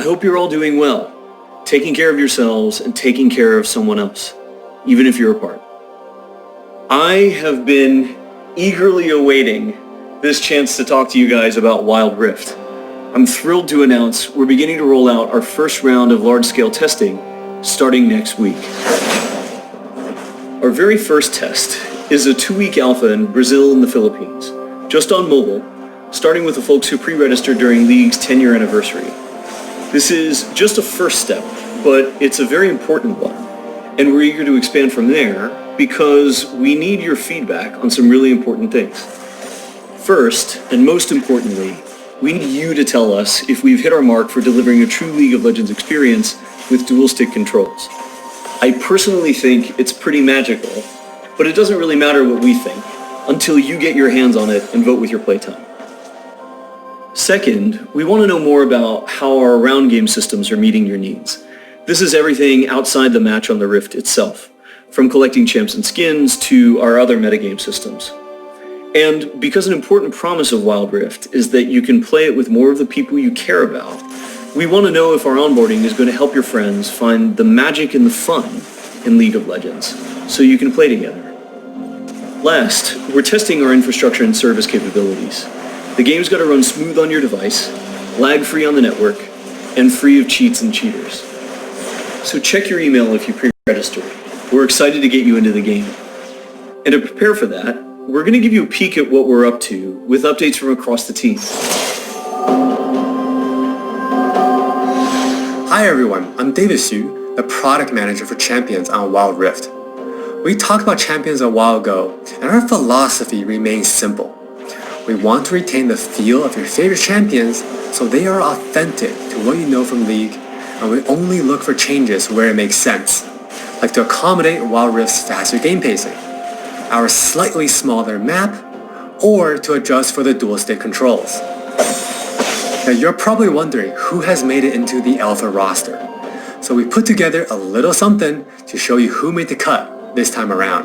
hope you're all doing well, taking care of yourselves and taking care of someone else, even if you're apart. I have been eagerly awaiting this chance to talk to you guys about Wild Rift. I'm thrilled to announce we're beginning to roll out our first round of large-scale testing starting next week. Our very first test is a 2-week alpha in Brazil and the Philippines, just on mobile, starting with the folks who pre-registered during League's 10-year anniversary. This is just a first step, but it's a very important one, and we're eager to expand from there because we need your feedback on some really important things. First, and most importantly, we need you to tell us if we've hit our mark for delivering a true League of Legends experience with dual-stick controls. I personally think it's pretty magical, but it doesn't really matter what we think until you get your hands on it and vote with your playtime. Second, we want to know more about how our round game systems are meeting your needs. This is everything outside the match on the Rift itself, from collecting champs and skins to our other metagame systems. And because an important promise of Wild Rift is that you can play it with more of the people you care about, we want to know if our onboarding is going to help your friends find the magic and the fun in League of Legends, so you can play together. Last, we're testing our infrastructure and service capabilities. The game's got to run smooth on your device, lag-free on the network, and free of cheats and cheaters. So check your email if you pre-registered. We're excited to get you into the game. And to prepare for that, we're going to give you a peek at what we're up to with updates from across the team. Hi everyone, I'm David Xu, the product manager for Champions on Wild Rift. We talked about Champions a while ago, and our philosophy remains simple. We want to retain the feel of your favorite champions so they are authentic to what you know from League, and we only look for changes where it makes sense, like to accommodate Wild Rift's faster game pacing, our slightly smaller map, or to adjust for the dual-stick controls. Now you're probably wondering who has made it into the alpha roster, so we put together a little something to show you who made the cut this time around.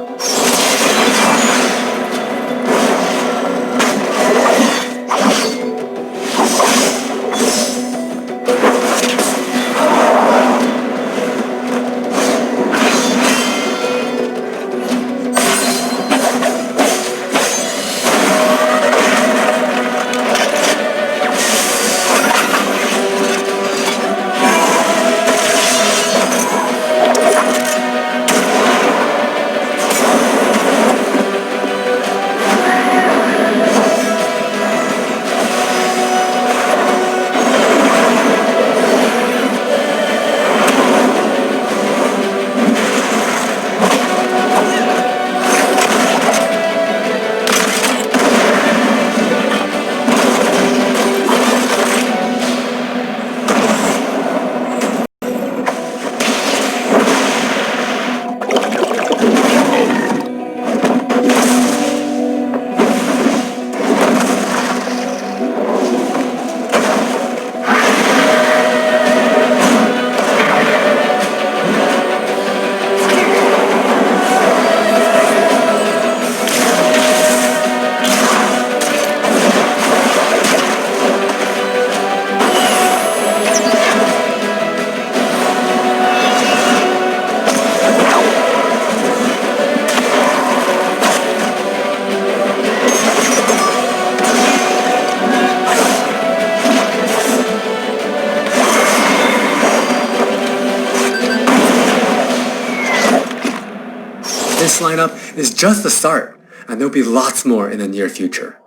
This lineup is just the start, and there'll be lots more in the near future.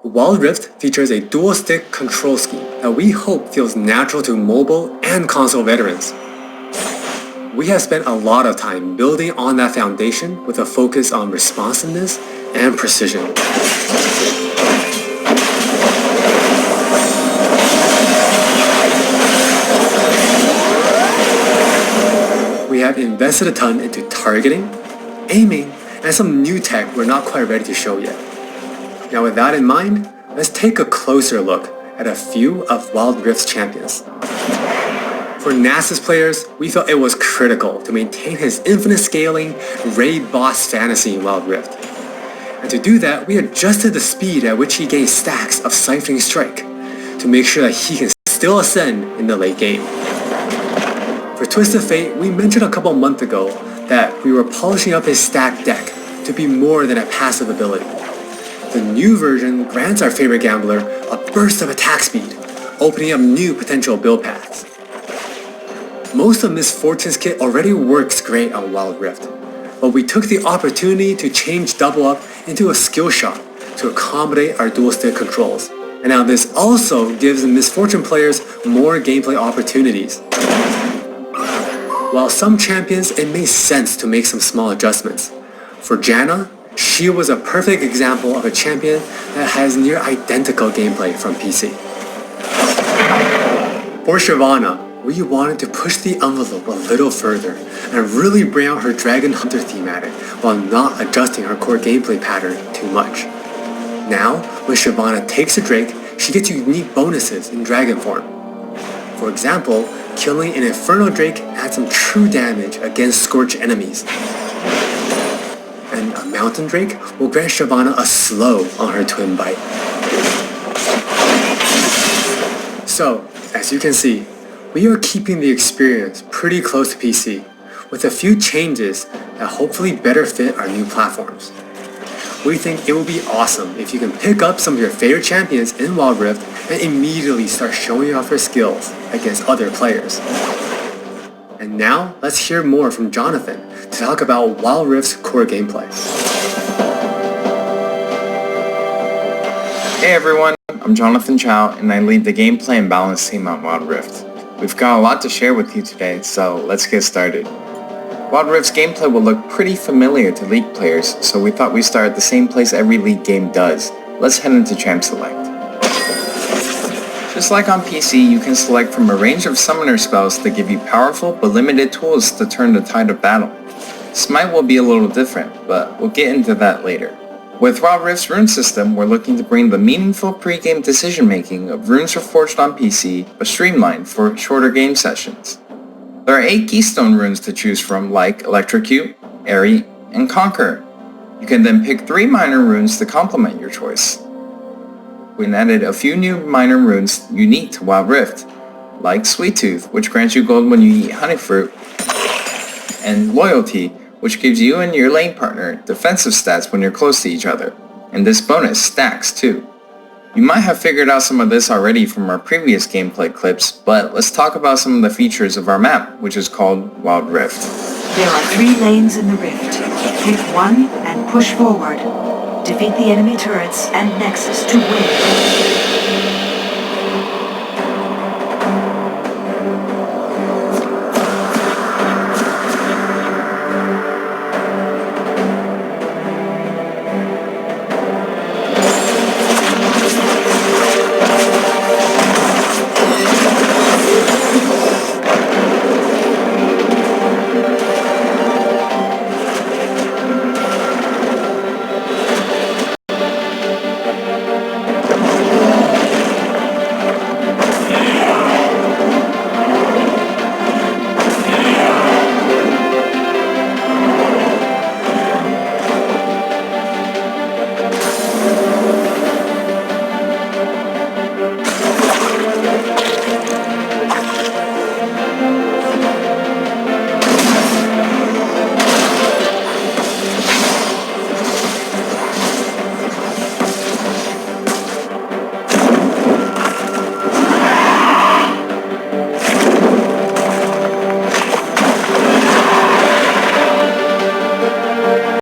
Wild Rift features a dual-stick control scheme that we hope feels natural to mobile and console veterans. We have spent a lot of time building on that foundation with a focus on responsiveness and precision. We have invested a ton into targeting, aiming, and some new tech we're not quite ready to show yet. Now with that in mind, let's take a closer look at a few of Wild Rift's champions. For Nasus players, we felt it was critical to maintain his infinite scaling raid boss fantasy in Wild Rift. And to do that, we adjusted the speed at which he gains stacks of Siphoning Strike to make sure that he can still ascend in the late game. For Twisted Fate, we mentioned a couple months ago that we were polishing up his stacked deck to be more than a passive ability. The new version grants our favorite gambler a burst of attack speed, opening up new potential build paths. Most of Miss Fortune's kit already works great on Wild Rift, but we took the opportunity to change Double Up into a skill shot to accommodate our dual stick controls. And now this also gives the Miss Fortune players more gameplay opportunities. While some champions, it made sense to make some small adjustments. For Janna, she was a perfect example of a champion that has near identical gameplay from PC. For Shyvana, we wanted to push the envelope a little further and really bring out her Dragon Hunter thematic while not adjusting her core gameplay pattern too much. Now, when Shyvana takes a Drake, she gets unique bonuses in Dragon form. For example, killing an Inferno Drake adds some true damage against Scorch enemies. And a Mountain Drake will grant Shyvana a slow on her Twin Bite. So, as you can see, we are keeping the experience pretty close to PC, with a few changes that hopefully better fit our new platforms. We think it would be awesome if you can pick up some of your favorite champions in Wild Rift and immediately start showing off your skills against other players. And now, let's hear more from Jonathan to talk about Wild Rift's core gameplay. Hey everyone, I'm Jonathan Chow and I lead the gameplay and balance team on Wild Rift. We've got a lot to share with you today, so let's get started. Wild Rift's gameplay will look pretty familiar to League players, so we thought we'd start at the same place every League game does. Let's head into Champ Select. Just like on PC, you can select from a range of summoner spells that give you powerful but limited tools to turn the tide of battle. Smite will be a little different, but we'll get into that later. With Wild Rift's rune system, we're looking to bring the meaningful pre-game decision-making of Runes Reforged on PC, but streamlined for shorter game sessions. There are 8 keystone runes to choose from, like Electrocute, Airy, and Conquer. You can then pick 3 minor runes to complement your choice. We added a few new minor runes unique to Wild Rift, like Sweet Tooth, which grants you gold when you eat honey fruit, and Loyalty, which gives you and your lane partner defensive stats when you're close to each other, and this bonus stacks too. You might have figured out some of this already from our previous gameplay clips, but let's talk about some of the features of our map, which is called Wild Rift. There are 3 lanes in the rift. Pick one and push forward. Defeat the enemy turrets and nexus to win.